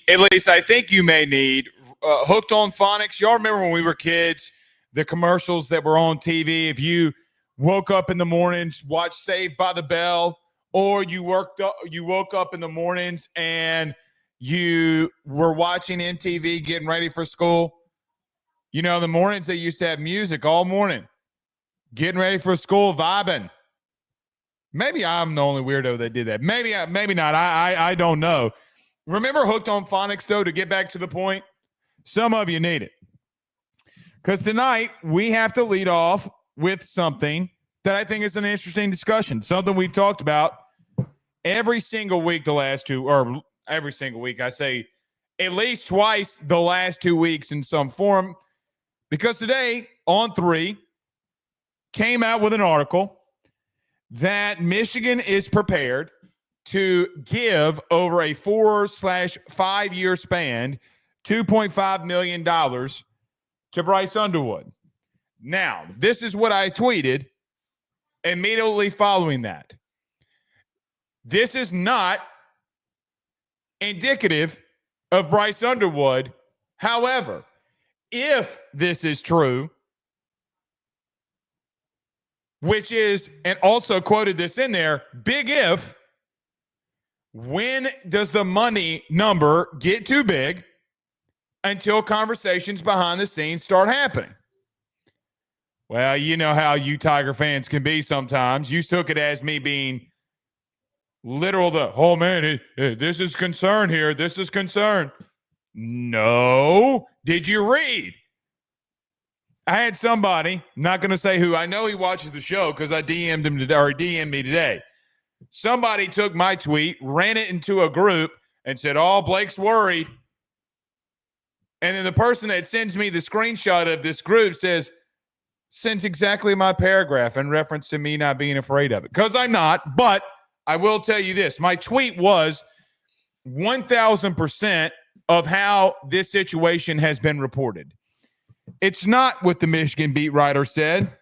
at least I think you may need, Hooked on Phonics. Y'all remember when we were kids, the commercials that were on TV? If you woke up in the mornings, watched Saved by the Bell, or you woke up in the mornings and you were watching MTV getting ready for school. You know, the mornings they used to have music all morning, getting ready for school, vibing. Maybe I'm the only weirdo that did that. Maybe not. I don't know. Remember Hooked on Phonics, though, to get back to the point? Some of you need it. Because tonight we have to lead off with something that I think is an interesting discussion, something we've talked about every single week every single week. I say at least twice the last 2 weeks in some form, because today on 3 came out with an article that Michigan is prepared to give over a 4/5 year span $2.5 million to Bryce Underwood. Now, this is what I tweeted immediately following that. This is not indicative of Bryce Underwood. However, if this is true, which is, and also quoted this in there, big if, when does the money number get too big until conversations behind the scenes start happening? Well, you know how you Tiger fans can be sometimes. You took it as me being literal, oh man, this is concern here. This is concern. No. Did you read? I had somebody, not going to say who, I know he watches the show because I DM'd him today, or DM'd me today. Somebody took my tweet, ran it into a group, and said, oh, Blake's worried. And then the person that sends me the screenshot of this group sends exactly my paragraph in reference to me not being afraid of it. Because I'm not, but I will tell you this. My tweet was 1,000% of how this situation has been reported. It's not what the Michigan beat writer said.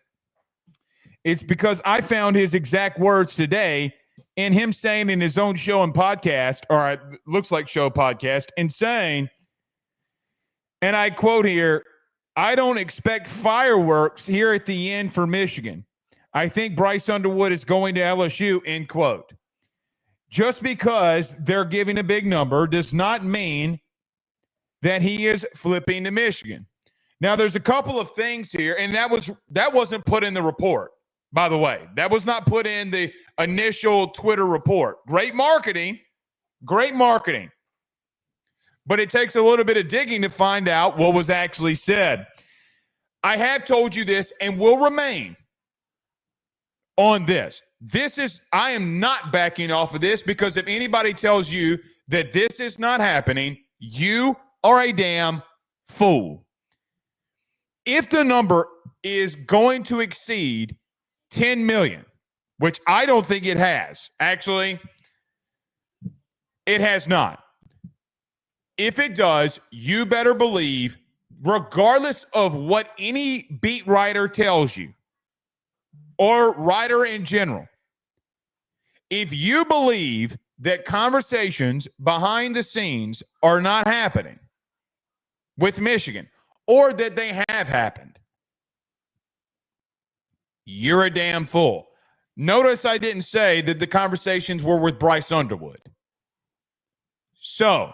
It's because I found his exact words today in him saying in his own show and podcast, or it looks like show podcast, and saying, and I quote here, I don't expect fireworks here at the end for Michigan. I think Bryce Underwood is going to LSU, end quote. Just because they're giving a big number does not mean that he is flipping to Michigan. Now, there's a couple of things here, and that wasn't put in the report, by the way. That was not put in the initial Twitter report. Great marketing. But it takes a little bit of digging to find out what was actually said. I have told you this and will remain on this. I am not backing off of this, because if anybody tells you that this is not happening, you are a damn fool. If the number is going to exceed 10 million, which I don't think it has, actually, it has not. If it does, you better believe, regardless of what any beat writer tells you, or writer in general, if you believe that conversations behind the scenes are not happening with Michigan, or that they have happened, you're a damn fool. Notice I didn't say that the conversations were with Bryce Underwood. So,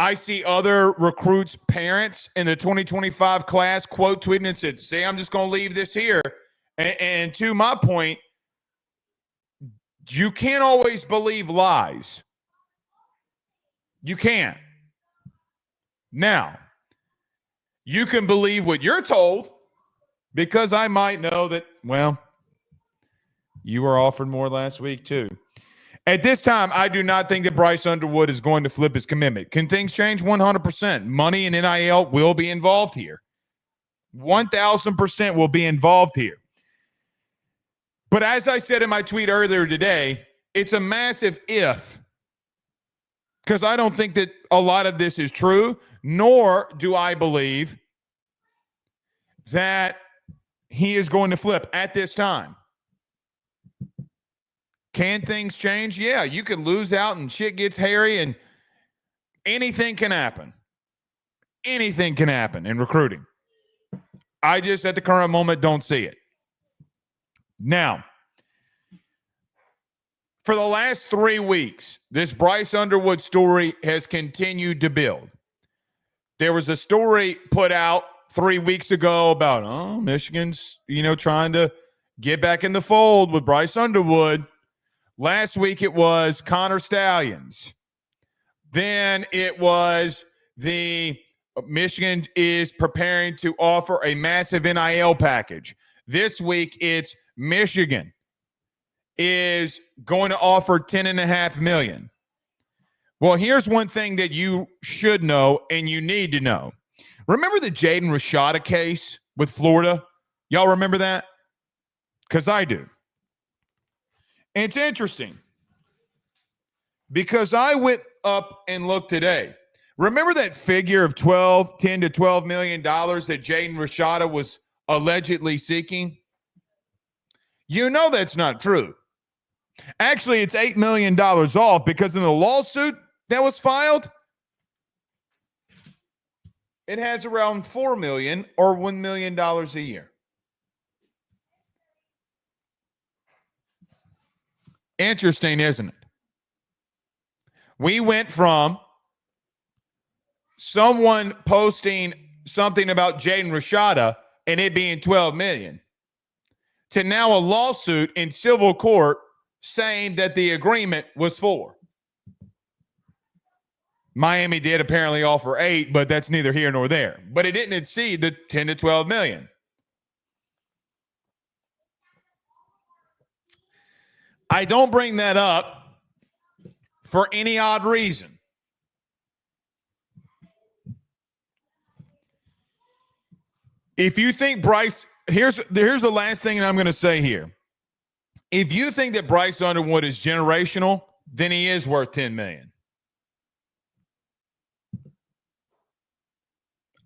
I see other recruits' parents in the 2025 class quote tweeting and said, say, I'm just going to leave this here. And to my point, you can't always believe lies. You can't. Now, you can believe what you're told, because I might know that, well, you were offered more last week too. At this time, I do not think that Bryce Underwood is going to flip his commitment. Can things change? 100%. Money and NIL will be involved here. 1,000% will be involved here. But as I said in my tweet earlier today, it's a massive if, because I don't think that a lot of this is true, nor do I believe that he is going to flip at this time. Can things change? Yeah, you could lose out and shit gets hairy and anything can happen. Anything can happen in recruiting. I just, at the current moment, don't see it. Now, for the last 3 weeks, this Bryce Underwood story has continued to build. There was a story put out 3 weeks ago about, Michigan's, trying to get back in the fold with Bryce Underwood. Last week it was Connor Stallions. Then it was the Michigan is preparing to offer a massive NIL package. This week it's Michigan is going to offer $10.5 million. Well, here's one thing that you should know and you need to know. Remember the Jaden Rashada case with Florida? Y'all remember that? Because I do. And it's interesting because I went up and looked today. Remember that figure of $10 to $12 million that Jaden Rashada was allegedly seeking? You know that's not true. Actually, it's $8 million off because in the lawsuit that was filed, it has around $4 million or $1 million a year. Interesting, isn't it? We went from someone posting something about Jaden Rashada and it being $12 million to now a lawsuit in civil court saying that the agreement was $4. Miami did apparently offer $8, but that's neither here nor there. But it didn't exceed the $10 to $12 million. I don't bring that up for any odd reason. If you think Bryce, here's the last thing I'm going to say here. If you think that Bryce Underwood is generational, then he is worth $10 million.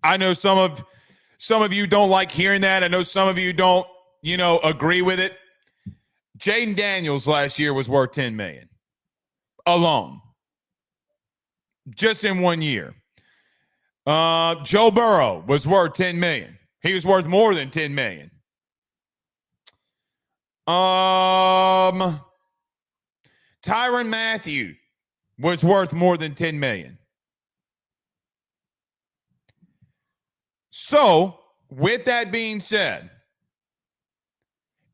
I know some of you don't like hearing that. I know some of you don't, agree with it. Jaden Daniels last year was worth $10 million alone, just in 1 year. Joe Burrow was worth $10 million. He was worth more than $10 million. Tyrann Mathieu was worth more than $10 million. So, with that being said,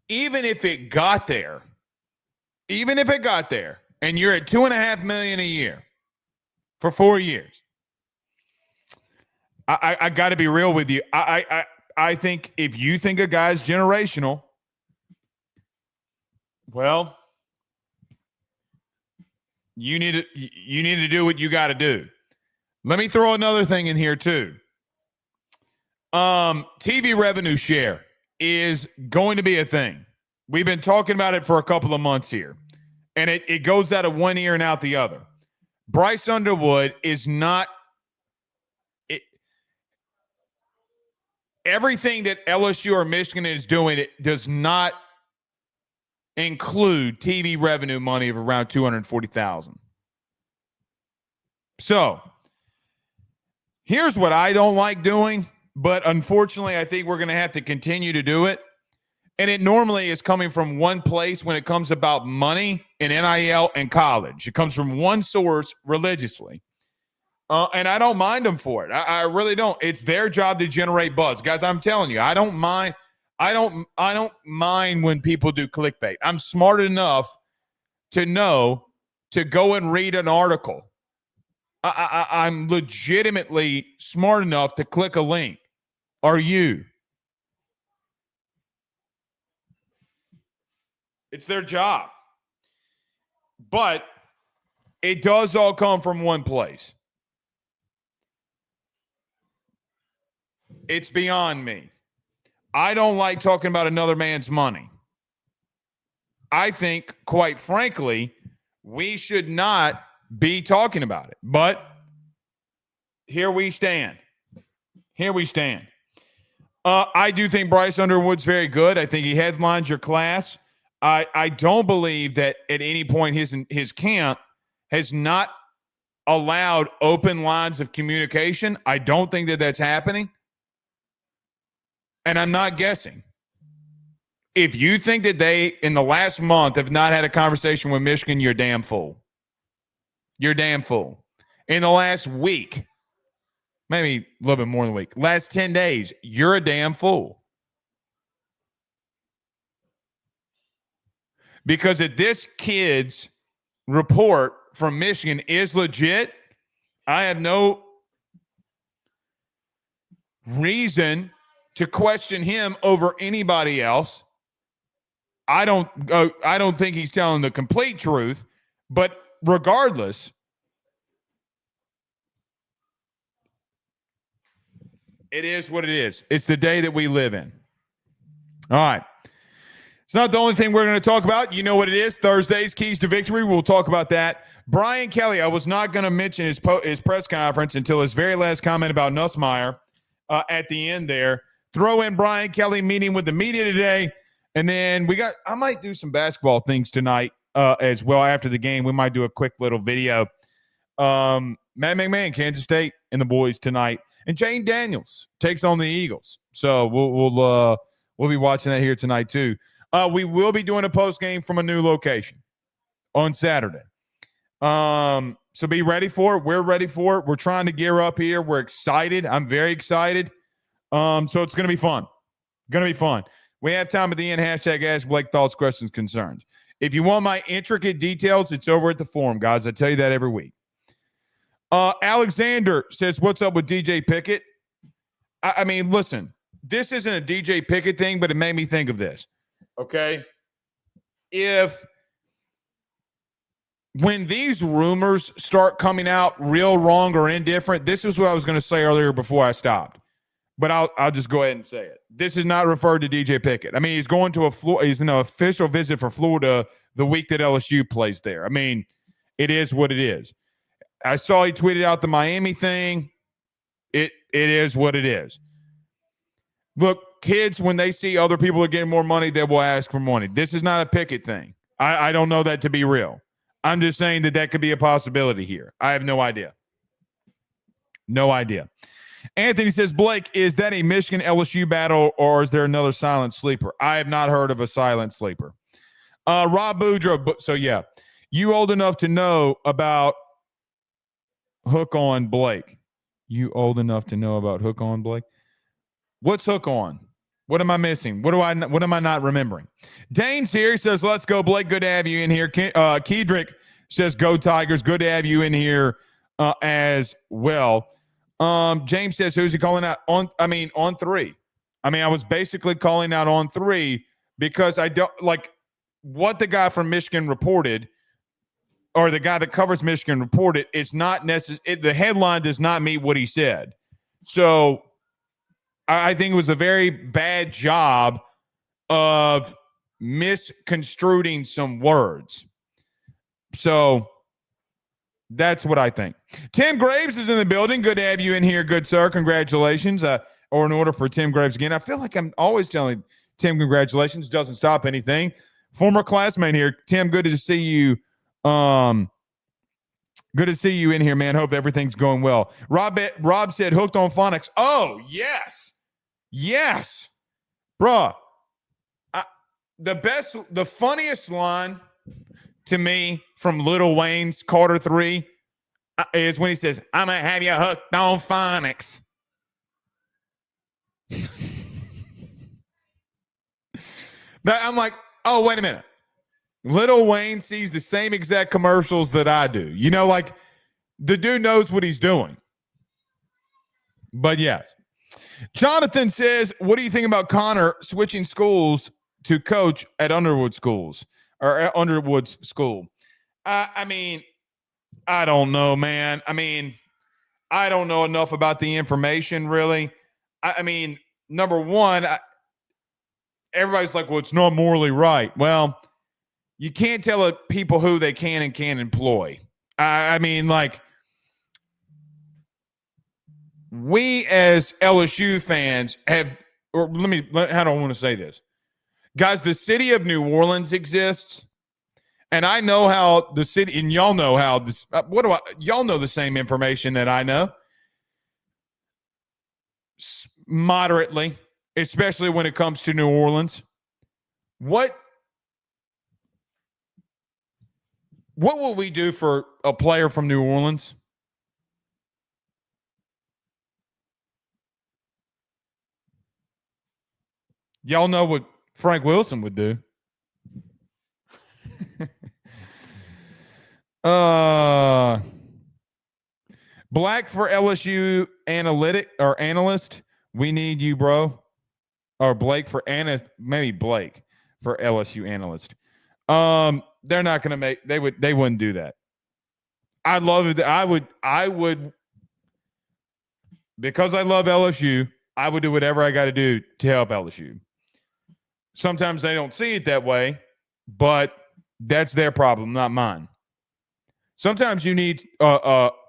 even if it got there, and you're at $2.5 million a year for 4 years, I got to be real with you. I think if you think a guy's generational, well, you need to do what you got to do. Let me throw another thing in here too. TV revenue share is going to be a thing. We've been talking about it for a couple of months here, and it goes out of one ear and out the other. Bryce Underwood is not everything that LSU or Michigan is doing. It does not include TV revenue money of around $240,000. So here's what I don't like doing, but unfortunately, I think we're going to have to continue to do it. And it normally is coming from one place when it comes about money and NIL and college. It comes from one source religiously. And I don't mind them for it. I really don't. It's their job to generate buzz. Guys, I'm telling you, I don't mind. I don't mind when people do clickbait. I'm smart enough to know to go and read an article. I'm legitimately smart enough to click a link. Are you? It's their job. But it does all come from one place. It's beyond me. I don't like talking about another man's money. I think, quite frankly, we should not be talking about it. But here we stand. I do think Bryce Underwood's very good. I think he headlines your class. I don't believe that at any point his camp has not allowed open lines of communication. I don't think that that's happening. And I'm not guessing. If you think that they, in the last month, have not had a conversation with Michigan, you're damn fool. You're damn fool. In the last week, maybe a little bit more than a week, last 10 days, you're a damn fool. Because if this kid's report from Michigan is legit, I have no reason to question him over anybody else. I don't think he's telling the complete truth, but regardless, it is what it is. It's the day that we live in. All right. It's not the only thing we're going to talk about. You know what it is. Thursday's Keys to Victory. We'll talk about that. Brian Kelly, I was not going to mention his press conference until his very last comment about Nussmeier at the end there. Throw in Brian Kelly meeting with the media today. And then I might do some basketball things tonight as well after the game. We might do a quick little video. Matt McMahon, Kansas State, and the boys tonight. And Jane Daniels takes on the Eagles. So we'll be watching that here tonight too. We will be doing a post game from a new location on Saturday. So be ready for it. We're ready for it. We're trying to gear up here. We're excited. I'm very excited. So it's going to be fun. Going to be fun. We have time at the end. Hashtag Ask Blake Thoughts, Questions, Concerns. If you want my intricate details, it's over at the forum, guys. I tell you that every week. Alexander says, what's up with DJ Pickett? I mean, listen, this isn't a DJ Pickett thing, but it made me think of this. Okay? When these rumors start coming out real wrong or indifferent, this is what I was going to say earlier before I stopped. But I'll just go ahead and say it. This is not referred to DJ Pickett. I mean, he's going to he's in an official visit for Florida the week that LSU plays there. I mean, it is what it is. I saw he tweeted out the Miami thing. It is what it is. Look, kids, when they see other people are getting more money, they will ask for money. This is not a Pickett thing. I don't know that to be real. I'm just saying that could be a possibility here. I have no idea. No idea. Anthony says, Blake, is that a Michigan LSU battle or is there another silent sleeper? I have not heard of a silent sleeper. Rob Boudreaux, so yeah, you old enough to know about Hook on Blake. You old enough to know about Hook on Blake? What's Hook on? What am I missing? What am I not remembering? Dane's here. He says, let's go, Blake. Good to have you in here. Kedrick says, go Tigers. Good to have you in here as well. James says, who's he calling out on 3? I mean, I was basically calling out on 3 because I don't like what the guy from Michigan reported or the guy that covers Michigan reported is not necessary. The headline does not meet what he said. So I think it was a very bad job of misconstruing some words. So that's what I think. Tim Graves is in the building. Good to have you in here, good sir. Congratulations. Or in order for Tim Graves again. I feel like I'm always telling Tim congratulations. Doesn't stop anything. Former classmate here. Tim, good to see you. Good to see you in here, man. Hope everything's going well. Rob said hooked on phonics. Oh, yes. Yes. Bruh. The funniest line to me from Lil Wayne's Carter 3 is when he says, I'm going to have you hooked on phonics. Now, I'm like, oh, wait a minute. Lil Wayne sees the same exact commercials that I do. You know, like the dude knows what he's doing. But yes. Jonathan says, what do you think about Connor switching schools to coach at Underwood schools or at Underwood's school? I mean, I don't know, man. I mean, I don't know enough about the information, really. I mean, number one, everybody's like, well, it's not morally right. Well, you can't tell people who they can and can't employ. I mean, like, we as LSU fans have, or how do I want to say this? Guys, the city of New Orleans exists. And I know how the city, and y'all know how this, y'all know the same information that I know. Moderately, especially when it comes to New Orleans. What will we do for a player from New Orleans? Y'all know what Frank Wilson would do. Black for LSU analyst. We need you, bro. Or Blake for maybe Blake for LSU analyst. They're not going to make. They wouldn't do that. I love it. I would because I love LSU. I would do whatever I got to do to help LSU. Sometimes they don't see it that way, but that's their problem, not mine. Sometimes you need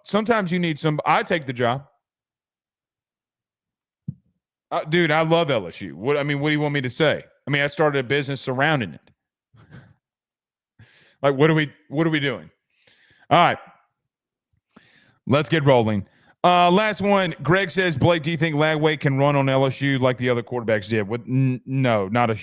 some. I take the job. Dude, I love LSU. What do you want me to say? I mean, I started a business surrounding it. Like, what are we doing? All right. Let's get rolling. Last one. Greg says, Blake, do you think Lagway can run on LSU like the other quarterbacks did? No, not a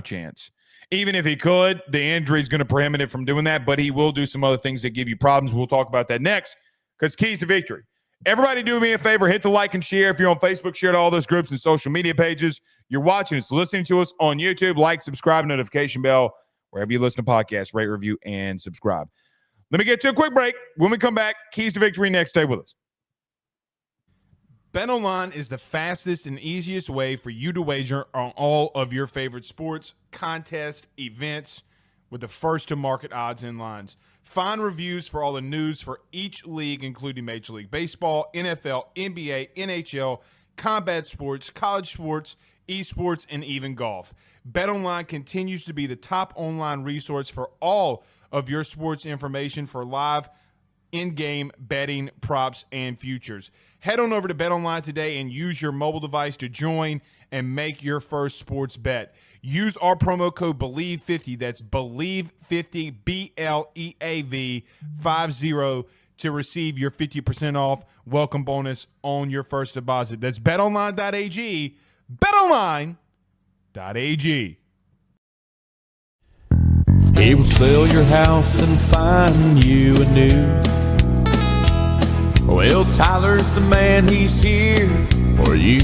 chance. Even if he could, the injury is going to prohibit him from doing that, but he will do some other things that give you problems. We'll talk about that next because keys to victory. Everybody do me a favor. Hit the like and share. If you're on Facebook, share to all those groups and social media pages. You're watching us, listening to us on YouTube. Like, subscribe, notification bell. Wherever you listen to podcasts, rate, review, and subscribe. Let me get to a quick break. When we come back, keys to victory next. Stay with us. BetOnline is the fastest and easiest way for you to wager on all of your favorite sports, contests, events with the first-to-market odds and lines. Find reviews for all the news for each league, including Major League Baseball, NFL, NBA, NHL, combat sports, college sports, esports, and even golf. BetOnline continues to be the top online resource for all of your sports information for live in-game betting, props, and futures. Head on over to BetOnline today and use your mobile device to join and make your first sports bet. Use our promo code BELIEVE50, that's BELIEVE50, BLEAV 50, to receive your 50% off welcome bonus on your first deposit. That's betonline.ag, betonline.ag. He will sell your house and find you a new. Well, Tyler's the man, he's here for you.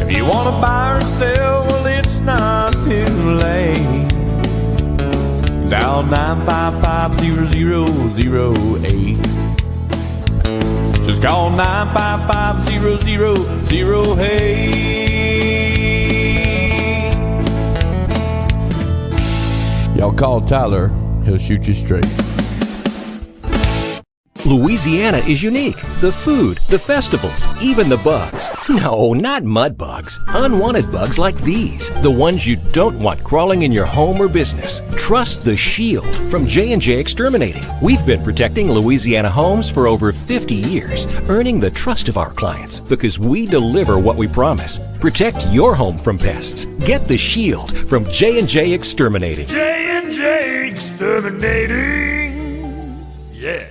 If you want to buy or sell, well, it's not too late. Dial 955-0008. Just call 955-0008. Y'all call Tyler, he'll shoot you straight. Louisiana is unique. The food, the festivals, even the bugs. No, not mud bugs. Unwanted bugs like these. The ones you don't want crawling in your home or business. Trust the Shield from J&J Exterminating. We've been protecting Louisiana homes for over 50 years, earning the trust of our clients because we deliver what we promise. Protect your home from pests. Get the Shield from J&J Exterminating. J&J Exterminating. Yeah.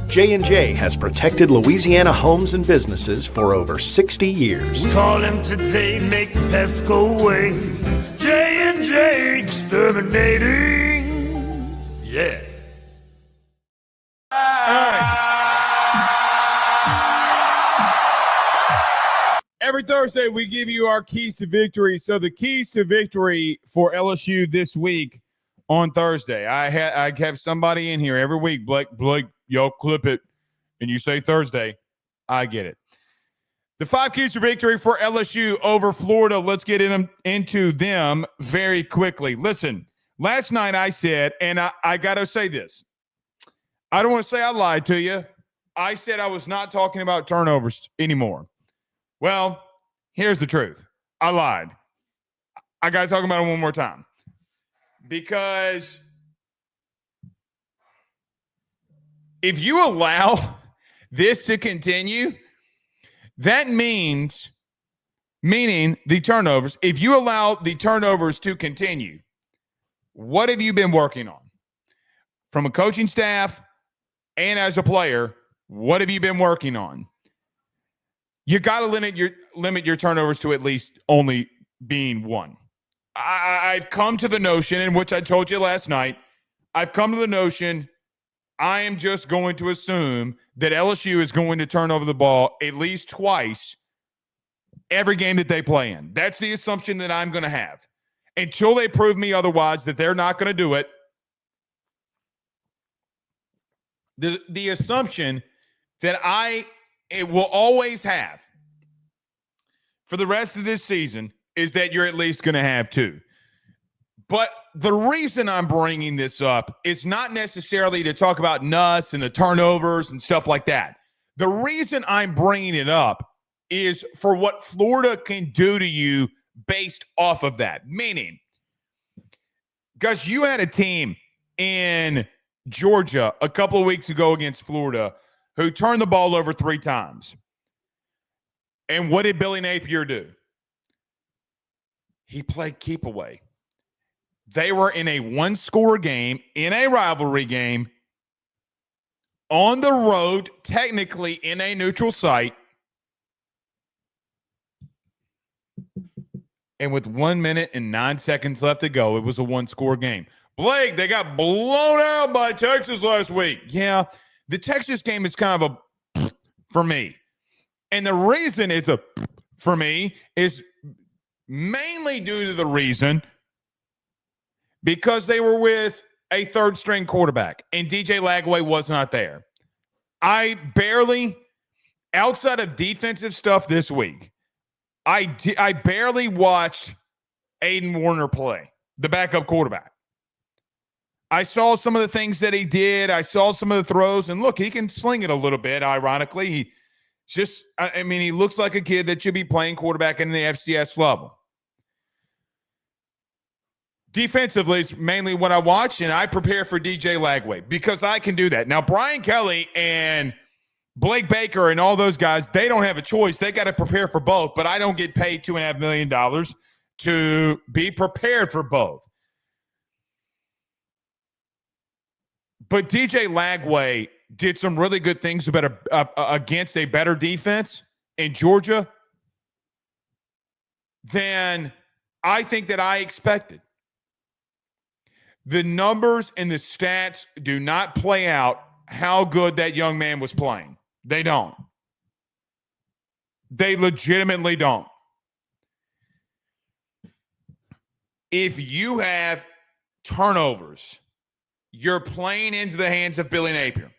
J&J has protected Louisiana homes and businesses for over 60 years. Call him today, make the pests go away. J&J Exterminating. Yeah. All right. Every Thursday, we give you our keys to victory. So the keys to victory for LSU this week on Thursday, I have somebody in here every week. Blake, y'all clip it, and you say Thursday. I get it. The 5 keys to victory for LSU over Florida. Let's get into them very quickly. Listen, last night I said, and I got to say this. I don't want to say I lied to you. I said I was not talking about turnovers anymore. Well, here's the truth. I lied. I got to talk about it one more time. Because if you allow this to continue, that meaning the turnovers, if you allow the turnovers to continue, What have you been working on? From a coaching staff and as a player, what have you been working on? You got to limit your turnovers to at least only being one. I've come to the notion, in which I told you last night, I've come to the notion I am just going to assume that LSU is going to turn over the ball at least twice every game that they play in. That's the assumption that I'm going to have. Until they prove me otherwise that they're not going to do it, the assumption that it will always have for the rest of this season is that you're at least going to have two. But the reason I'm bringing this up is not necessarily to talk about Nuss and the turnovers and stuff like that. The reason I'm bringing it up is for what Florida can do to you based off of that. Meaning, Gus, you had a team in Georgia a couple of weeks ago against Florida who turned the ball over 3 times. And what did Billy Napier do? He played keep away. They were in a one-score game, in a rivalry game, on the road, technically in a neutral site. And with 1 minute and 9 seconds left to go, it was a one-score game. Blake, they got blown out by Texas last week. Yeah, the Texas game is kind of a for me. And the reason it's a for me is mainly due to the reason because they were with a third-string quarterback, and DJ Lagway was not there. I barely, outside of defensive stuff this week, I barely watched Aiden Warner play, the backup quarterback. I saw some of the things that he did. I saw some of the throws, and look, he can sling it a little bit, ironically. He looks like a kid that should be playing quarterback in the FCS level. Defensively is mainly what I watch, and I prepare for DJ Lagway because I can do that. Now, Brian Kelly and Blake Baker and all those guys, they don't have a choice. They got to prepare for both, but I don't get paid $2.5 million to be prepared for both. But DJ Lagway did some really good things against a better defense in Georgia than I think that I expected. The numbers and the stats do not play out how good that young man was playing. They don't. They legitimately don't. If you have turnovers, you're playing into the hands of Billy Napier.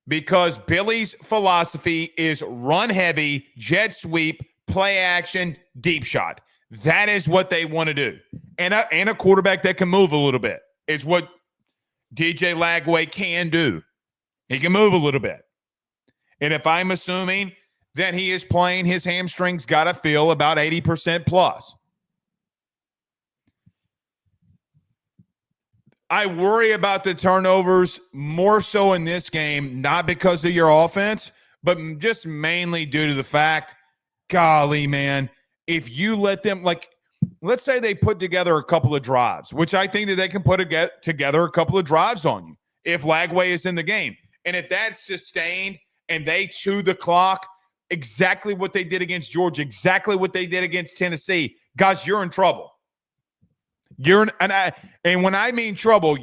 Because Billy's philosophy is run heavy, jet sweep, play action, deep shot. That is what they want to do. And a quarterback that can move a little bit is what DJ Lagway can do. He can move a little bit. And if I'm assuming that he is playing, his hamstrings got to feel about 80% plus. I worry about the turnovers more so in this game, not because of your offense, but just mainly due to the fact, golly, man, if you let them, like, let's say they put together a couple of drives, which I think that they can put together a couple of drives on you if Lagway is in the game. And if that's sustained and they chew the clock, exactly what they did against Georgia, exactly what they did against Tennessee, guys, you're in trouble. And when I mean trouble,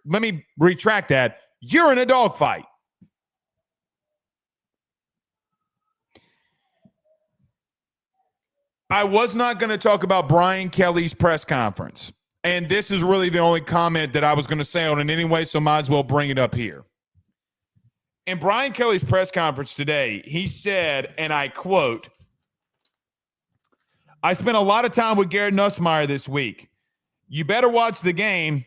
let me retract that. You're in a dogfight. I was not going to talk about Brian Kelly's press conference. And this is really the only comment that I was going to say on it anyway, so might as well bring it up here. In Brian Kelly's press conference today, he said, and I quote, "I spent a lot of time with Garrett Nussmeier this week. You better watch the game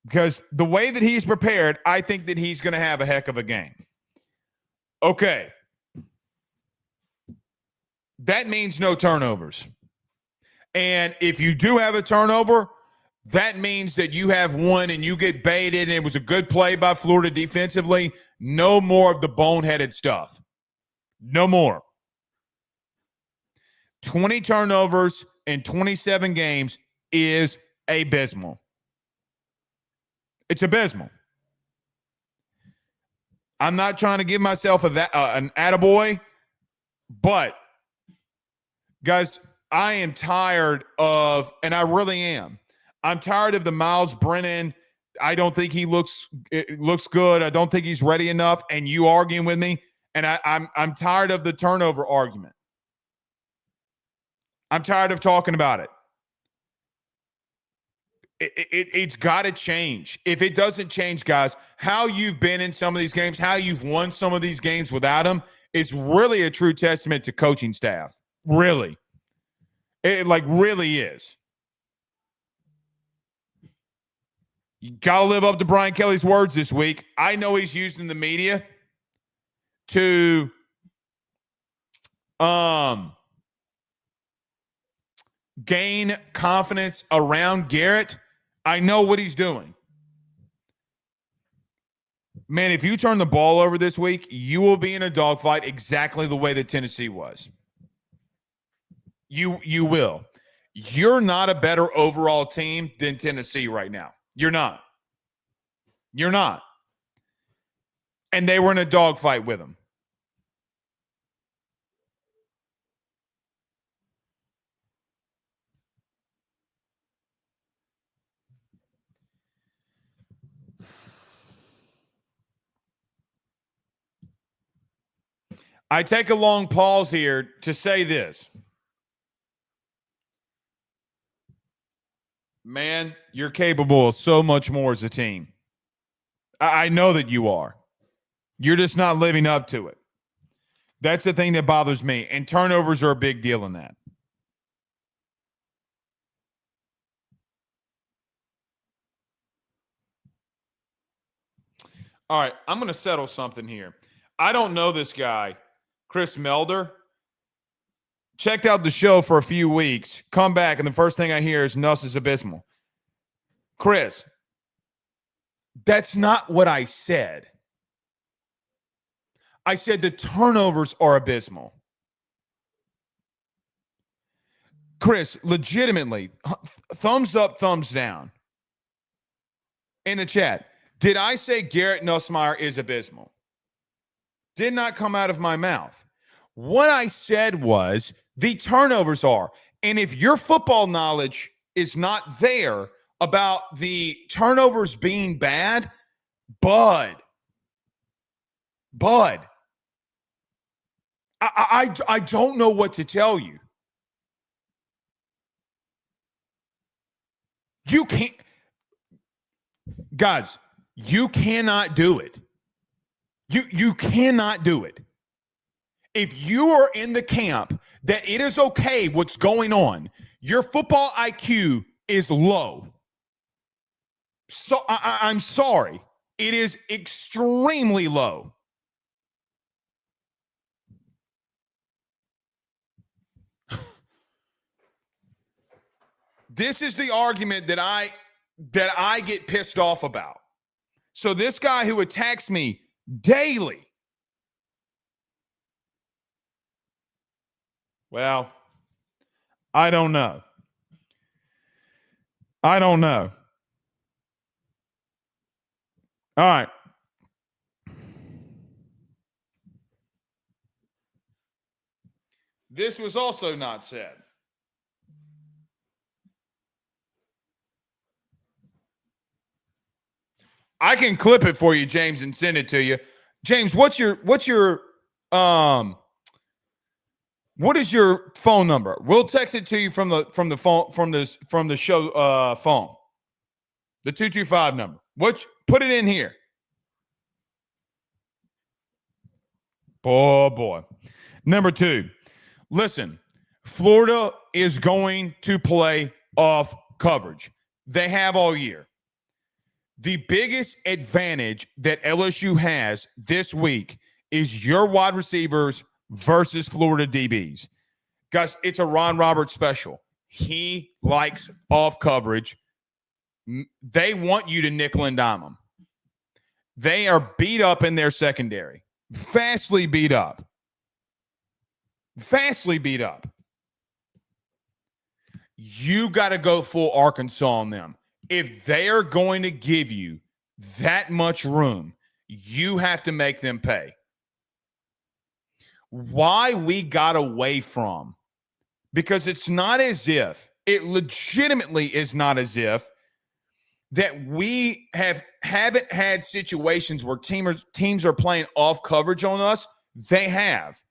because the way that he's prepared, I think that he's going to have a heck of a game." Okay. That means no turnovers. And if you do have a turnover, that means that you have one and you get baited and it was a good play by Florida defensively. No more of the boneheaded stuff. No more. 20 turnovers in 27 games is abysmal. It's abysmal. I'm not trying to give myself an attaboy, but guys, I am tired of, and I really am. I'm tired of the Miles Brennan. I don't think he looks good. I don't think he's ready enough. And you arguing with me, and I'm tired of the turnover argument. I'm tired of talking about it. It's got to change. If it doesn't change, guys, how you've been in some of these games, how you've won some of these games without him is really a true testament to coaching staff. Really. It really is. You got to live up to Brian Kelly's words this week. I know he's using the media to gain confidence around Garrett. I know what he's doing. Man, if you turn the ball over this week, you will be in a dogfight exactly the way that Tennessee was. You will. You're not a better overall team than Tennessee right now. You're not. You're not. And they were in a dogfight with them. I take a long pause here to say this. Man, you're capable of so much more as a team. I know that you are. You're just not living up to it. That's the thing that bothers me. And turnovers are a big deal in that. All right, I'm going to settle something here. I don't know this guy, Chris Melder. Checked out the show for a few weeks, come back, and the first thing I hear is Nuss is abysmal. Chris, that's not what I said. I said the turnovers are abysmal. Chris, legitimately, thumbs up, thumbs down. In the chat, did I say Garrett Nussmeier is abysmal? Did not come out of my mouth. What I said was the turnovers are. And if your football knowledge is not there about the turnovers being bad, Bud, I don't know what to tell you. You can't, guys, you cannot do it. You cannot do it. If you are in the camp that it is okay what's going on, your football IQ is low. So I'm sorry. It is extremely low. This is the argument that I get pissed off about. So this guy who attacks me daily, well, I don't know. All right. This was also not said. I can clip it for you, James, and send it to you. James, what is your phone number? We'll text it to you from the phone from the show phone. The 225 number. Put it in here. Oh boy. Number 2. Listen, Florida is going to play off coverage. They have all year. The biggest advantage that LSU has this week is your wide receivers versus Florida DBs. Guys, it's a Ron Roberts special. He likes off coverage. They want you to nickel and dime them. They are beat up in their secondary. Vastly beat up. You got to go full Arkansas on them. If they are going to give you that much room, you have to make them pay. Why we got away from, because it's not as if, it legitimately is not as if that we haven't had situations where teams are playing off coverage on us. They have.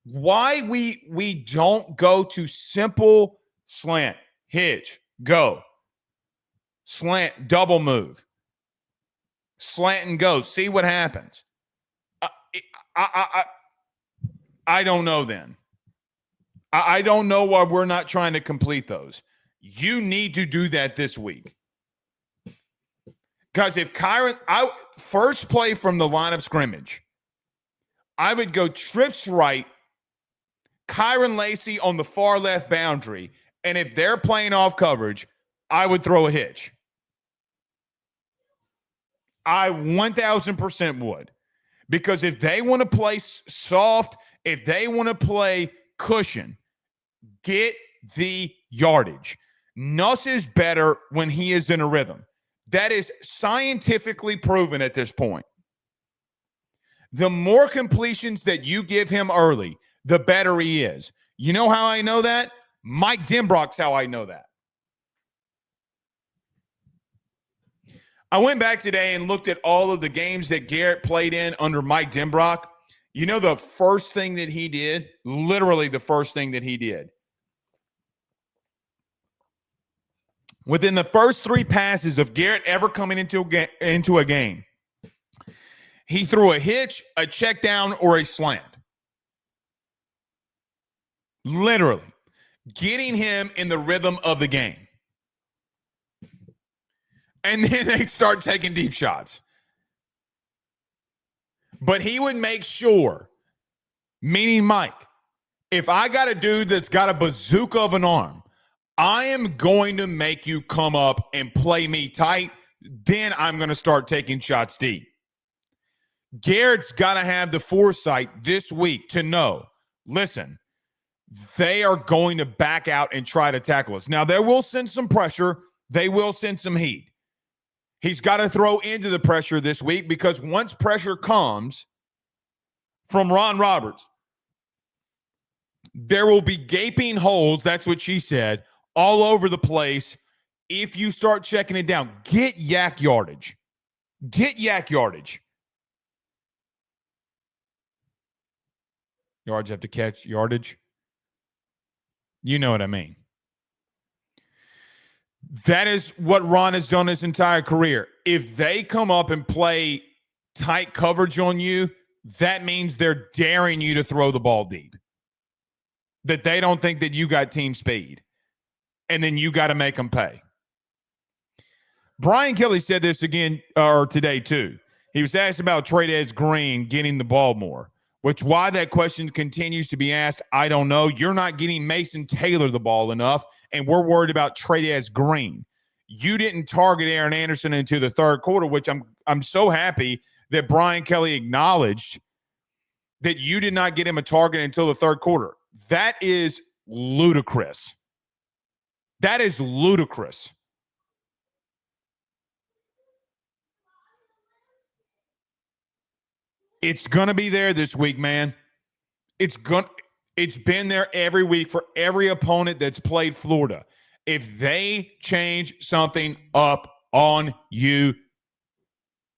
Why we don't go to simple slant, hitch, go, slant, double move, slant and go, see what happens. I don't know then. I don't know why we're not trying to complete those. You need to do that this week. Because if first play from the line of scrimmage, I would go trips right, Kyron Lacey on the far left boundary, and if they're playing off coverage, I would throw a hitch. I 1,000% would. Because if they want to play soft, if they want to play cushion, get the yardage. Nuss is better when he is in a rhythm. That is scientifically proven at this point. The more completions that you give him early, the better he is. You know how I know that? Mike Denbrock's how I know that. I went back today and looked at all of the games that Garrett played in under Mike Denbrock. You know the first thing that he did? Literally the first thing that he did. Within the first 3 passes of Garrett ever coming into a game, he threw a hitch, a check down, or a slant. Literally. Getting him in the rhythm of the game. And then they start taking deep shots. But he would make sure, meaning Mike, if I got a dude that's got a bazooka of an arm, I am going to make you come up and play me tight. Then I'm going to start taking shots deep. Garrett's got to have the foresight this week to know, listen, they are going to back out and try to tackle us. Now, they will send some pressure. They will send some heat. He's got to throw into the pressure this week because once pressure comes from Ron Roberts, there will be gaping holes, that's what she said, all over the place if you start checking it down. Get yak yardage. Get yak yardage. Yards have to catch yardage. You know what I mean. That is what Ron has done his entire career. If they come up and play tight coverage on you, that means they're daring you to throw the ball deep. That they don't think that you got team speed. And then you got to make them pay. Brian Kelly said this again today too. He was asked about Trey'Dez Green getting the ball more, which why that question continues to be asked, I don't know. You're not getting Mason Taylor the ball enough, and we're worried about Trey'Dez Green. You didn't target Aaron Anderson into the third quarter, which I'm so happy that Brian Kelly acknowledged that you did not get him a target until the third quarter. That is ludicrous. That is ludicrous. It's going to be there this week, man. It's been there every week for every opponent that's played Florida. If they change something up on you,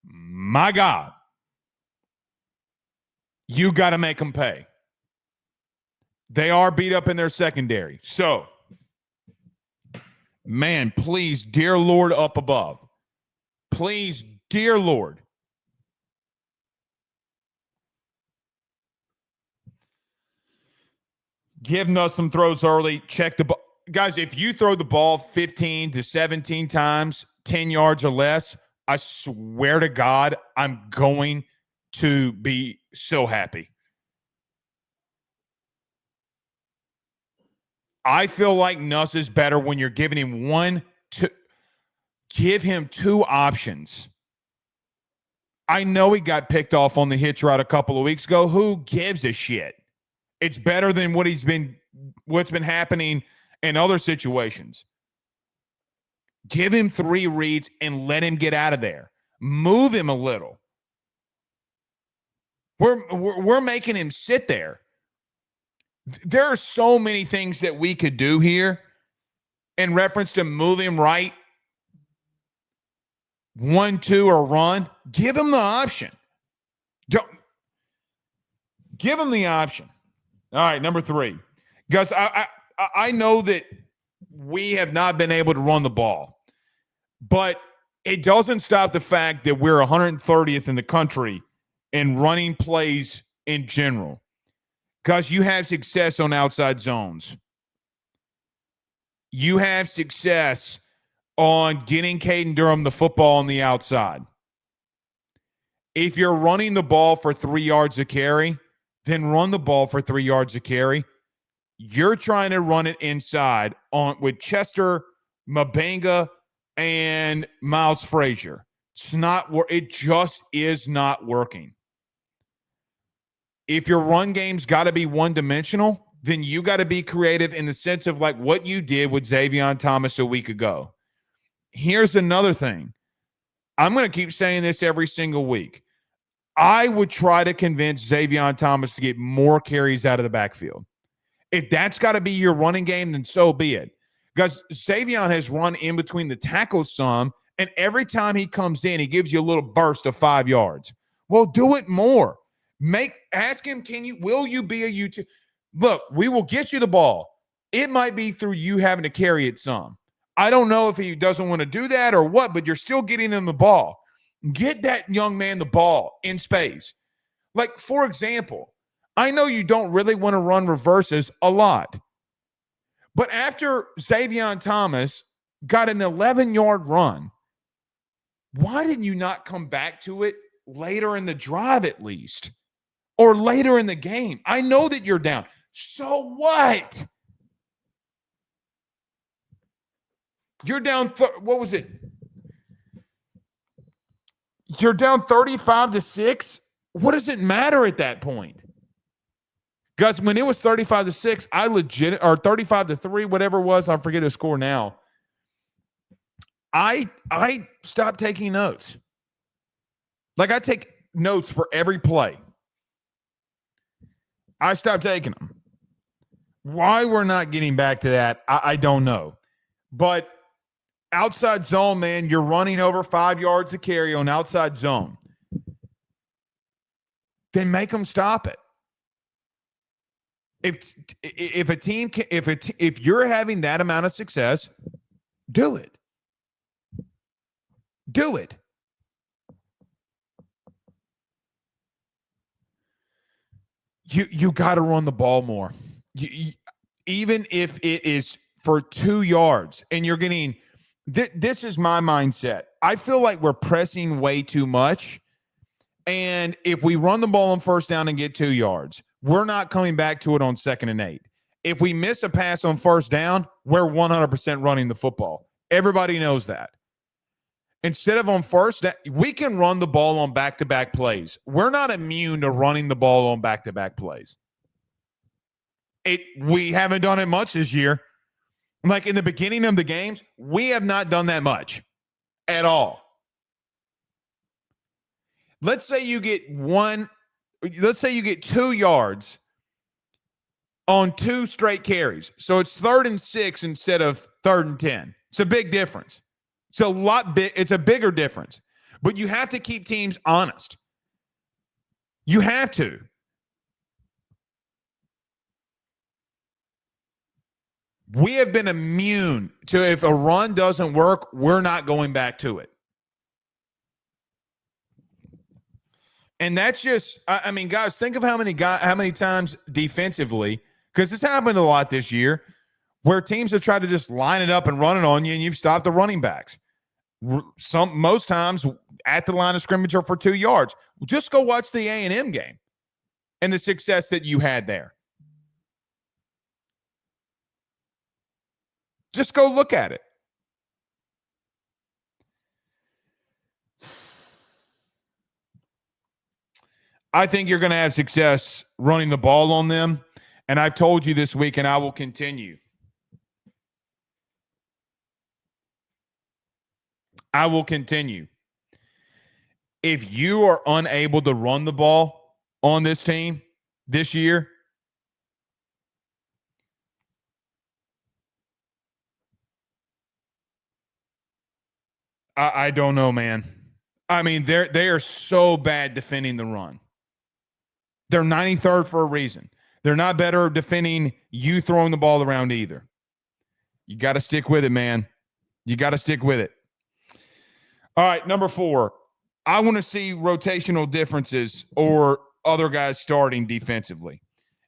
my God, you got to make them pay. They are beat up in their secondary. So, man, please, dear Lord up above, please, dear Lord, giving us some throws early. Check the ball. Guys, if you throw the ball 15 to 17 times, 10 yards or less, I swear to God, I'm going to be so happy. I feel like Nuss is better when you're giving him give him 2 options. I know he got picked off on the hitch route a couple of weeks ago. Who gives a shit? It's better than what's been happening in other situations. Give him 3 reads and let him get out of there. Move him a little. We're making him sit there. There are so many things that we could do here in reference to move him right, 1-2 or run. Give him the option. Give him the option. All right, number 3. Gus, I know that we have not been able to run the ball, but it doesn't stop the fact that we're 130th in the country in running plays in general. Because you have success on outside zones. You have success on getting Caden Durham the football on the outside. If you're running the ball for 3 yards a carry, then run the ball for 3 yards a carry. You're trying to run it inside with Chester, Mabanga, and Miles Frazier. It just is not working. If your run game's got to be one-dimensional, then you got to be creative in the sense of like what you did with Xavier Thomas a week ago. Here's another thing. I'm going to keep saying this every single week. I would try to convince Xavier Thomas to get more carries out of the backfield. If that's got to be your running game, then so be it. Because Xavier has run in between the tackles some, and every time he comes in, he gives you a little burst of 5 yards. Well, do it more. Ask him, will you be a UT? Look, we will get you the ball. It might be through you having to carry it some. I don't know if he doesn't want to do that or what, but you're still getting him the ball. Get that young man the ball in space. Like, for example, I know you don't really want to run reverses a lot, but after Xavier Thomas got an 11-yard run, why didn't you not come back to it later in the drive at least? Or later in the game? I know that you're down. So what? You're down, what was it? You're down 35-6. What does it matter at that point? Guys, when it was 35-6, or 35-3, whatever it was, I forget the score now. I stopped taking notes. Like, I take notes for every play. I stopped taking them. Why we're not getting back to that, I don't know. But outside zone, man, you're running over 5 yards a carry on outside zone. Then make them stop it. If you're having that amount of success, do it. Do it. You got to run the ball more. Even if it is for 2 yards and you're getting this is my mindset. I feel like we're pressing way too much. And if we run the ball on first down and get 2 yards, we're not coming back to it on 2nd and 8. If we miss a pass on first down, we're 100% running the football. Everybody knows that. Instead of on first down, we can run the ball on back-to-back plays. We're not immune to running the ball on back-to-back plays. We haven't done it much this year. Like in the beginning of the games, we have not done that much at all. Let's say you get 2 yards on 2 straight carries. So it's 3rd and 6 instead of 3rd and 10. It's a big difference. It's a bigger difference. But you have to keep teams honest. You have to. We have been immune to if a run doesn't work, we're not going back to it. And that's just, I mean, guys, think of how many times defensively, because this happened a lot this year, where teams have tried to just line it up and run it on you, and you've stopped the running backs. Most times at the line of scrimmage or for 2 yards. Just go watch the A&M game and the success that you had there. Just go look at it. I think you're going to have success running the ball on them. And I've told you this week, and I will continue. I will continue. if you are unable to run the ball on this team this year, I don't know, man. I mean, they are so bad defending the run. They're 93rd for a reason. They're not better defending you throwing the ball around either. You got to stick with it, man. You got to stick with it. All right, number 4. I want to see rotational differences or other guys starting defensively.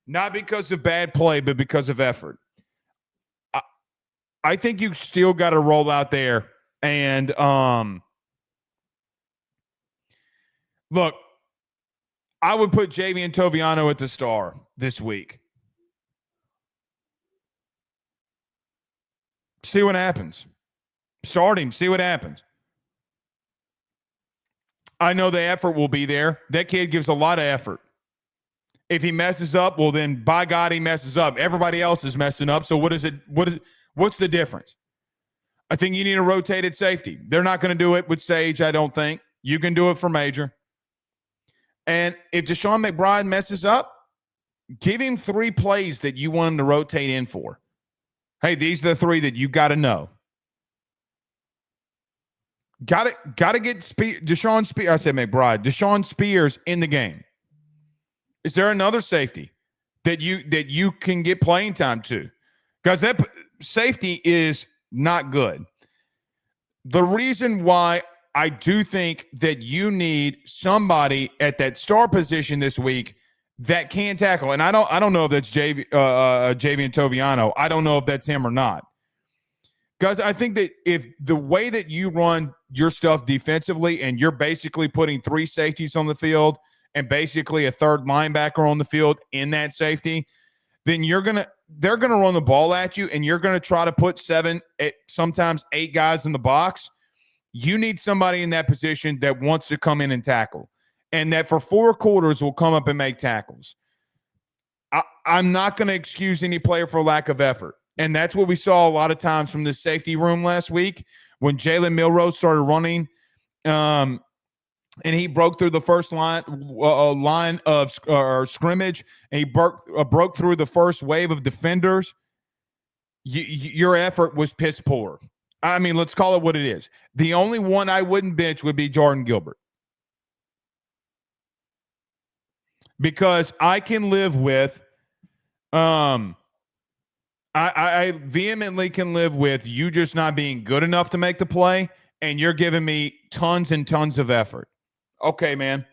Not because of bad play, but because of effort. I think you still got to roll out there and look, I would put Javian Toviano at the star this week. See what happens. Start him. See what happens. I know the effort will be there. That kid gives a lot of effort. If he messes up, well, then by God, he messes up. Everybody else is messing up. So what's the difference? I think you need a rotated safety. They're not going to do it with Sage, I don't think. You can do it for Major. And if Deshaun McBride messes up, give him 3 plays that you want him to rotate in for. Hey, these are the 3 that you got to know. Got to get Deshaun Spears. I said McBride. Deshaun Spears in the game. Is there another safety that you can get playing time to? Because that safety is not good. The reason why I do think that you need somebody at that star position this week that can tackle, and I don't know if that's Javian Toviano. I don't know if that's him or not. Guys, I think that if the way that you run your stuff defensively and you're basically putting 3 safeties on the field and basically a 3rd linebacker on the field in that safety, then they're gonna run the ball at you and you're gonna try to put 7, sometimes 8 guys in the box. You need somebody in that position that wants to come in and tackle, and that for 4 quarters will come up and make tackles. I'm not going to excuse any player for lack of effort, and that's what we saw a lot of times from the safety room last week when Jalen Milroe started running, and he broke through the first line of scrimmage, and he broke through the first wave of defenders. Your effort was piss poor. I mean, let's call it what it is. The only one I wouldn't bench would be Jordan Gilbert. Because I can live with, I vehemently can live with you just not being good enough to make the play, and you're giving me tons and tons of effort. Okay, man.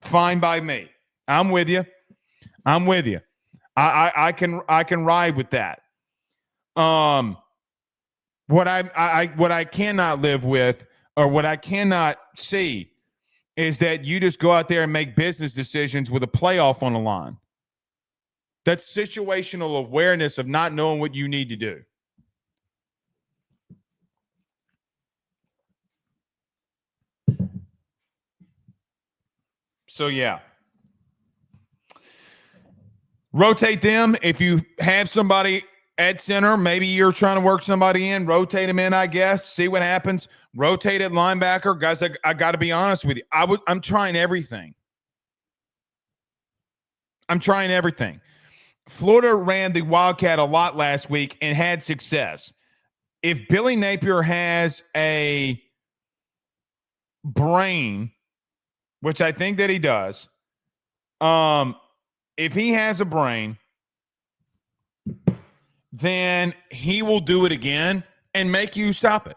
Fine by me. I'm with you. I can ride with that. What I cannot live with, or what I cannot see, is that you just go out there and make business decisions with a playoff on the line. That's situational awareness of not knowing what you need to do. So, yeah. Rotate them. If you have somebody at center, maybe you're trying to work somebody in, rotate them in, I guess. See what happens. Rotate at linebacker. Guys, I got to be honest with you. I'm trying everything. Florida ran the Wildcat a lot last week and had success. If Billy Napier has a brain, which I think that he does, if he has a brain, then he will do it again and make you stop it.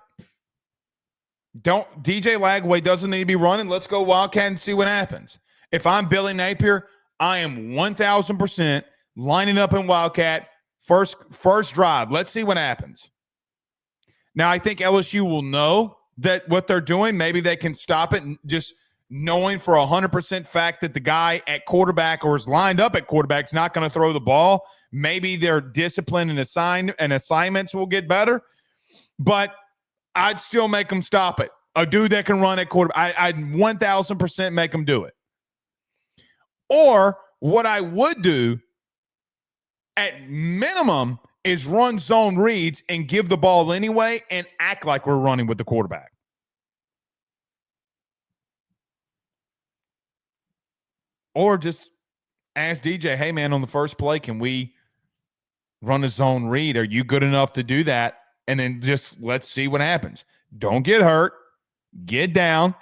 DJ Lagway doesn't need to be running. Let's go Wildcat and see what happens. If I'm Billy Napier, I am 1,000% lining up in Wildcat first drive. Let's see what happens. Now, I think LSU will know that what they're doing, maybe they can stop it, and just knowing for 100% fact that the guy at quarterback or is lined up at quarterback is not going to throw the ball. Maybe their discipline and assignments will get better, but I'd still make them stop it. A dude that can run at quarterback, I'd 1,000% make them do it. Or what I would do at minimum is run zone reads and give the ball anyway and act like we're running with the quarterback. Or just ask DJ, hey, man, on the first play, can we run a zone read? Are you good enough to do that? And then just let's see what happens. Don't get hurt. Get down.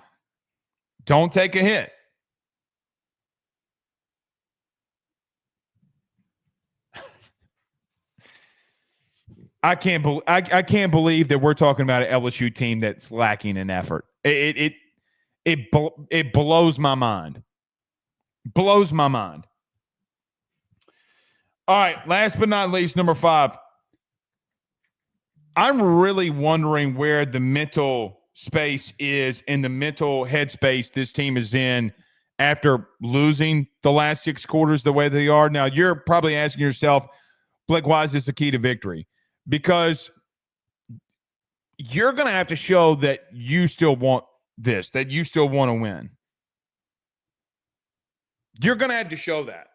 Don't take a hit. I can't believe that we're talking about an LSU team that's lacking in effort. It blows my mind. Blows my mind. All right, last but not least, number 5. I'm really wondering where the mental space is and the mental headspace this team is in after losing the last 6 quarters the way they are. Now, you're probably asking yourself, Blake, why is this a key to victory? Because you're going to have to show that you still want this, that you still want to win. You're going to have to show that.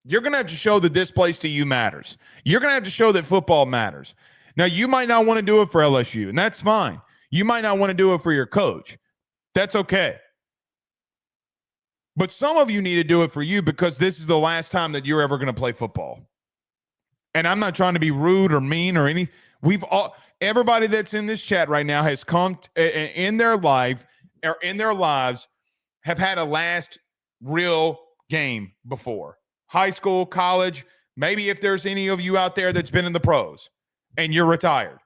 You're going to have to show that this place to you matters. You're going to have to show that football matters. Now, you might not want to do it for LSU, and that's fine. You might not want to do it for your coach. That's okay. But some of you need to do it for you because this is the last time that you're ever going to play football. And I'm not trying to be rude or mean or anything. Everybody that's in this chat right now has come in their life or in their lives have had a last real game before. High school, college, maybe if there's any of you out there that's been in the pros and you're retired,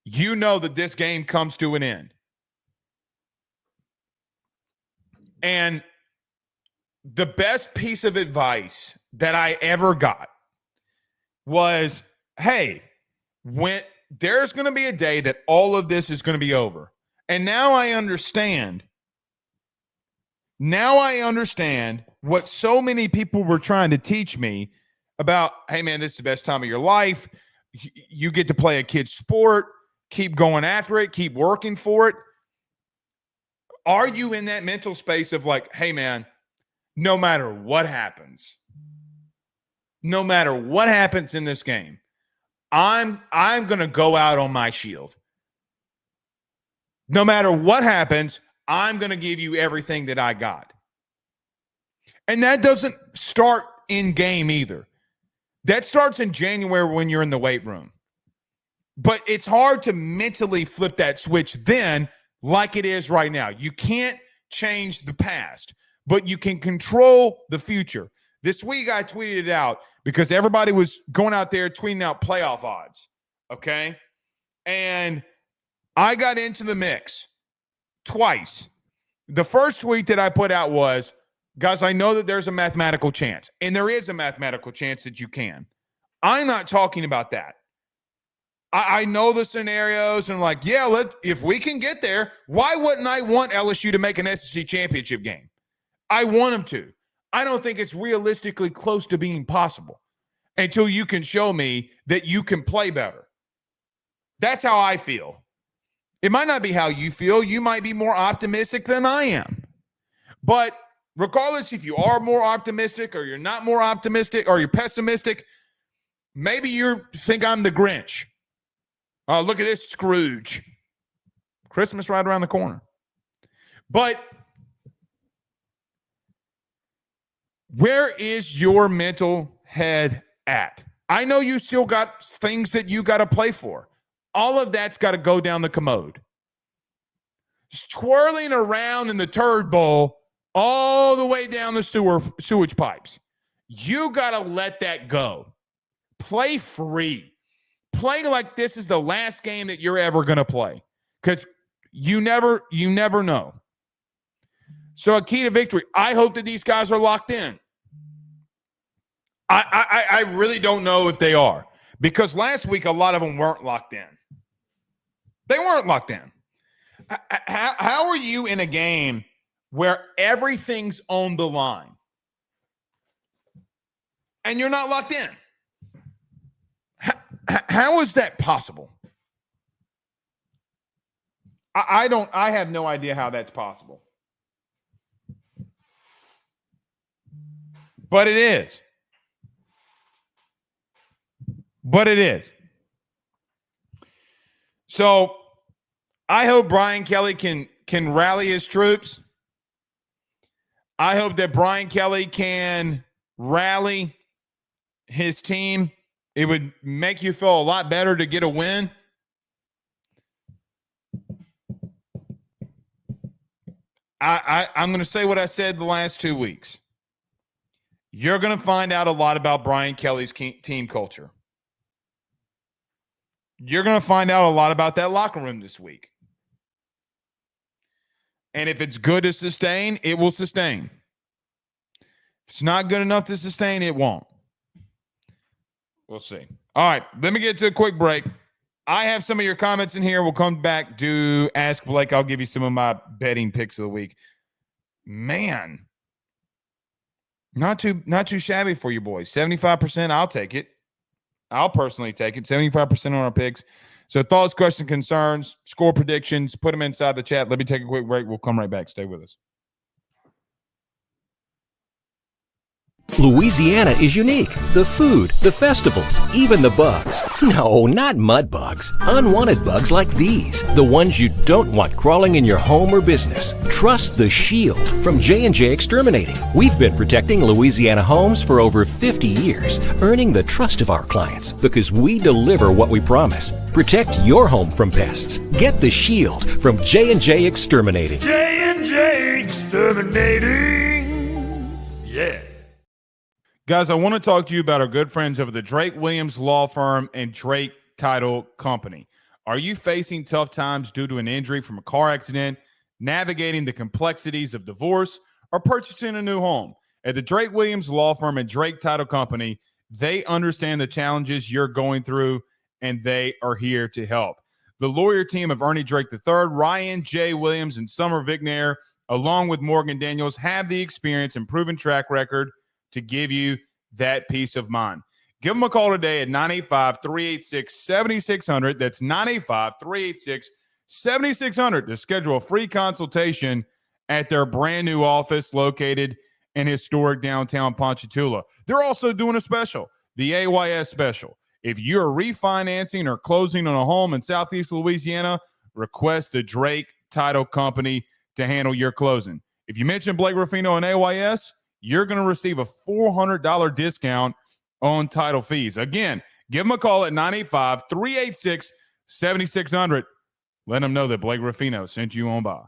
you know that this game comes to an end. And the best piece of advice that I ever got was, hey, when there's going to be a day that all of this is going to be over. And now I understand. Now I understand what so many people were trying to teach me about, hey, man, this is the best time of your life. You get to play a kid's sport. Keep going after it. Keep working for it. Are you in that mental space of like, hey, man, no matter what happens, no matter what happens in this game, I'm going to go out on my shield. No matter what happens, I'm going to give you everything that I got. And that doesn't start in game either. That starts in January when you're in the weight room. But it's hard to mentally flip that switch then like it is right now. You can't change the past, but you can control the future. This week I tweeted it out because everybody was going out there tweeting out playoff odds, okay? And I got into the mix twice. The first tweet that I put out was, guys, I know that there's a mathematical chance, and there is a mathematical chance that you can. I'm not talking about that. I know the scenarios and like, yeah, if we can get there, why wouldn't I want LSU to make an SEC championship game? I want them to. I don't think it's realistically close to being possible until you can show me that you can play better. That's how I feel. It might not be how you feel. You might be more optimistic than I am. But regardless if you are more optimistic or you're not more optimistic or you're pessimistic, maybe you think I'm the Grinch. Oh, look at this Scrooge. Christmas right around the corner. But where is your mental head at? I know you still got things that you got to play for. All of that's got to go down the commode. Twirling around in the turd bowl all the way down the sewage pipes. You got to let that go. Play free. Play like this is the last game that you're ever going to play because you never know. So a key to victory, I hope that these guys are locked in. I really don't know if they are because last week a lot of them weren't locked in. They weren't locked in. How are you in a game where everything's on the line and you're not locked in? How is that possible? I have no idea how that's possible. But it is. So I hope Brian Kelly can rally his troops. I hope that Brian Kelly can rally his team. It would make you feel a lot better to get a win. I'm going to say what I said the last 2 weeks. You're going to find out a lot about Brian Kelly's team culture. You're going to find out a lot about that locker room this week. And if it's good to sustain, it will sustain. If it's not good enough to sustain, it won't. We'll see. All right, let me get to a quick break. I have some of your comments in here. We'll come back to Ask Blake. I'll give you some of my betting picks of the week. Man, not too shabby for you boys. 75%, I'll take it. I'll personally take it. 75% on our picks. So thoughts, questions, concerns, score predictions, put them inside the chat. Let me take a quick break. We'll come right back. Stay with us. Louisiana is unique. The food, the festivals, even the bugs. No, not mud bugs. Unwanted bugs like these. The ones you don't want crawling in your home or business. Trust the Shield from J&J Exterminating. We've been protecting Louisiana homes for over 50 years, earning the trust of our clients because we deliver what we promise. Protect your home from pests. Get the Shield from J&J Exterminating. J&J Exterminating. Yeah. Guys, I want to talk to you about our good friends over the Drake Williams Law Firm and Drake Title Company. Are you facing tough times due to an injury from a car accident, navigating the complexities of divorce, or purchasing a new home? At the Drake Williams Law Firm and Drake Title Company, they understand the challenges you're going through, and they are here to help. The lawyer team of Ernie Drake III, Ryan J. Williams, and Summer Vignair, along with Morgan Daniels, have the experience and proven track record to give you that peace of mind. Give them a call today at 985-386-7600. That's 985-386-7600 to schedule a free consultation at their brand new office located in historic downtown Ponchatoula. They're also doing a special, the AYS special. If you're refinancing or closing on a home in Southeast Louisiana, request the Drake Title Company to handle your closing. If you mention Blake Ruffino and AYS, you're going to receive a $400 discount on title fees. Again, give them a call at 985-386-7600. Let them know that Blake Ruffino sent you on by.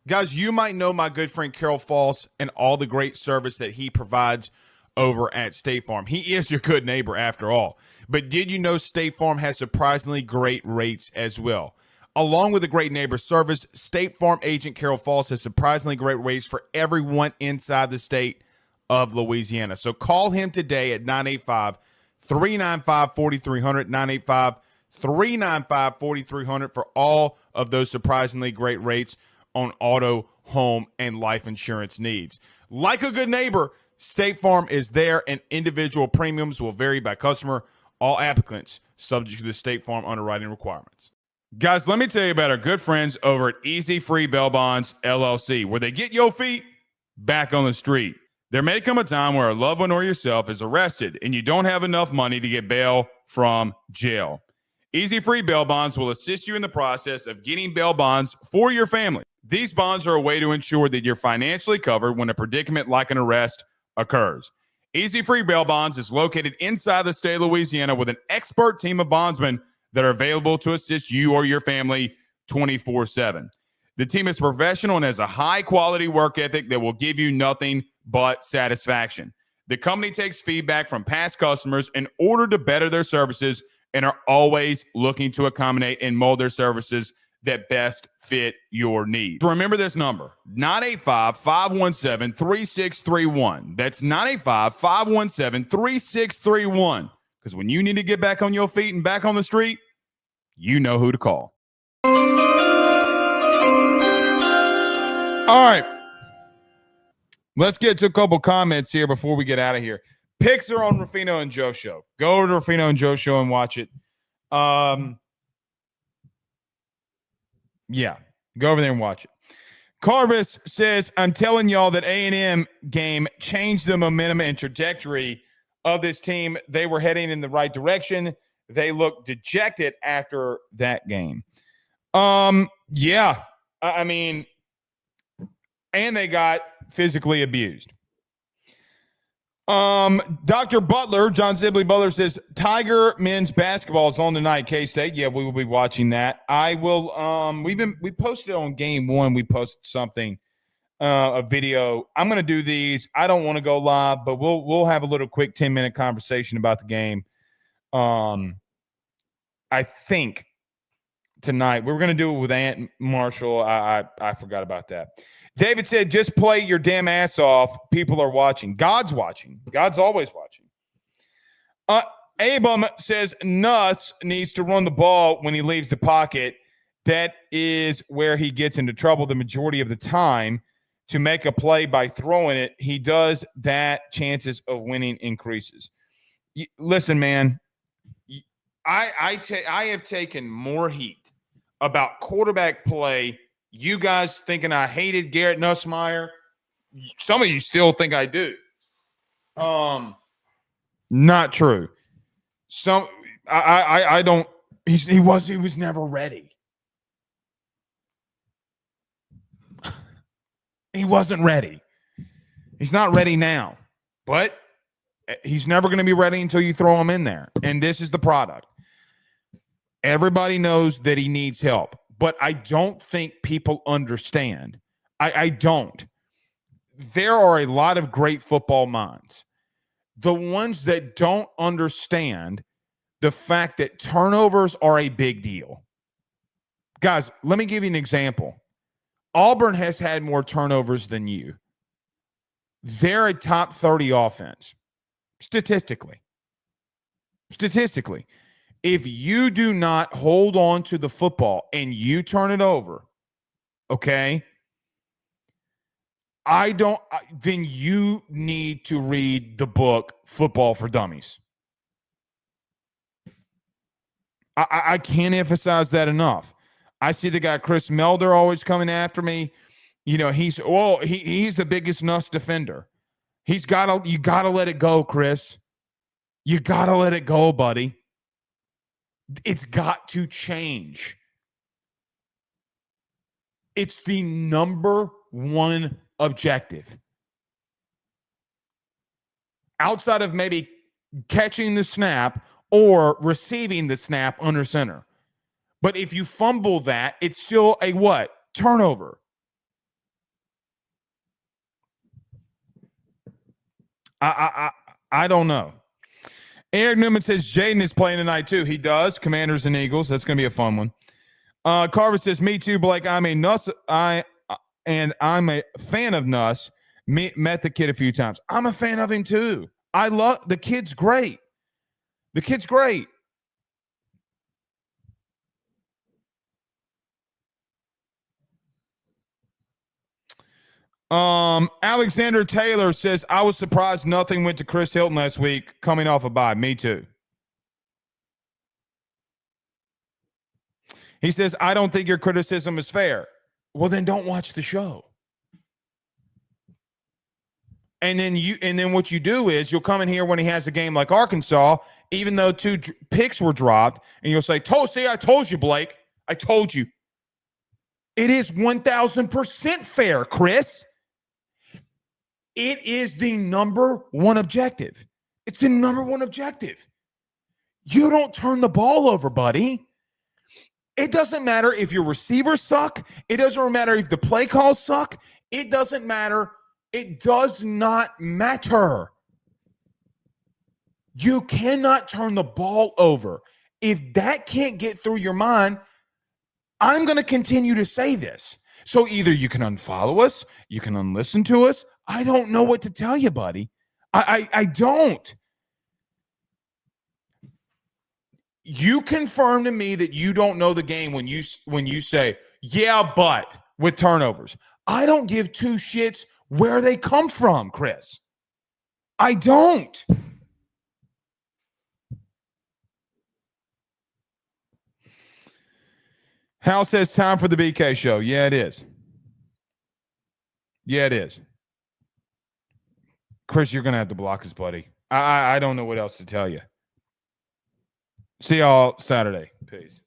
Guys, you might know my good friend Carol Falls and all the great service that he provides over at State Farm. He is your good neighbor after all. But did you know State Farm has surprisingly great rates as well? Along with the great neighbor service, State Farm agent Carol Falls has surprisingly great rates for everyone inside the state of Louisiana. So call him today at 985-395-4300, 985-395-4300 for all of those surprisingly great rates on auto, home, and life insurance needs. Like a good neighbor, State Farm is there, and individual premiums will vary by customer. All applicants subject to the State Farm underwriting requirements. Guys, let me tell you about our good friends over at Easy Free Bail Bonds, LLC, where they get your feet back on the street. There may come a time where a loved one or yourself is arrested and you don't have enough money to get bail from jail. Easy Free Bail Bonds will assist you in the process of getting bail bonds for your family. These bonds are a way to ensure that you're financially covered when a predicament like an arrest occurs. Easy Free Bail Bonds is located inside the state of Louisiana with an expert team of bondsmen that are available to assist you or your family 24/7. The team is professional and has a high-quality work ethic that will give you nothing but satisfaction. The company takes feedback from past customers in order to better their services and are always looking to accommodate and mold their services that best fit your needs. Remember this number, 985-517-3631. That's 985-517-3631. Because when you need to get back on your feet and back on the street, you know who to call. All right. Let's get to a couple comments here before we get out of here. Picks are on Ruffino and Joe Show. Go over to Ruffino and Joe Show and watch it. Yeah, go over there and watch it. Carvis says, I'm telling y'all that A&M game changed the momentum and trajectory of this team. They were heading in the right direction. They looked dejected after that game. Yeah, I mean, and they got physically abused. Dr. Butler, John Sibley Butler says Tiger men's basketball is on tonight, K-State. Yeah, we will be watching that. I will we posted on game 1, we posted something, a video. I'm going to do these. I don't want to go live, but we'll have a little quick 10-minute conversation about the game. I think tonight we're going to do it with Aunt Marshall. I forgot about that. David said, just play your damn ass off. People are watching. God's watching. God's always watching. Abram says Nuss needs to run the ball when he leaves the pocket. That is where he gets into trouble the majority of the time. To make a play by throwing it, he does that, chances of winning increases. Listen, man, I have taken more heat about quarterback play. You guys thinking I hated Garrett Nussmeier. Some of you still think I do. Not true. I don't. He was never ready. He wasn't ready. He's not ready now, but he's never going to be ready until you throw him in there. And this is the product. Everybody knows that he needs help. But I don't think people understand. I don't. There are a lot of great football minds. The ones that don't understand the fact that turnovers are a big deal. Guys, let me give you an example. Auburn has had more turnovers than you. They're a top 30 offense. Statistically. If you do not hold on to the football and you turn it over, okay, then you need to read the book Football for Dummies. I can't emphasize that enough. I see the guy Chris Melder always coming after me. You know, he's the biggest Nuss defender. You gotta let it go, Chris. You gotta let it go, buddy. It's got to change. It's the number one objective. Outside of maybe catching the snap or receiving the snap under center. But if you fumble that, it's still a what? Turnover. I don't know. Eric Newman says Jaden is playing tonight too. He does. Commanders and Eagles. That's going to be a fun one. Carver says, me too, Blake. I'm a fan of Nuss. Met the kid a few times. I'm a fan of him too. I love the kid's great. The kid's great. Alexander Taylor says, I was surprised nothing went to Chris Hilton last week coming off a bye. Me too. He says, I don't think your criticism is fair. Well, then don't watch the show. And then what you do is you'll come in here when he has a game like Arkansas, even though 2 picks were dropped, and you'll say, I told you, Blake. I told you. It is 1,000% fair, Chris. It is the number one objective. It's the number one objective. You don't turn the ball over, buddy. It doesn't matter if your receivers suck. It doesn't matter if the play calls suck. It doesn't matter. It does not matter. You cannot turn the ball over. If that can't get through your mind, I'm going to continue to say this. So either you can unfollow us, you can unlisten to us. I don't know what to tell you, buddy. I don't. You confirm to me that you don't know the game when you say, yeah, but with turnovers. I don't give 2 shits where they come from, Chris. I don't. Hal says time for the BK show. Yeah, it is. Yeah, it is. Chris, you're going to have to block us, buddy. I don't know what else to tell you. See y'all Saturday. Peace.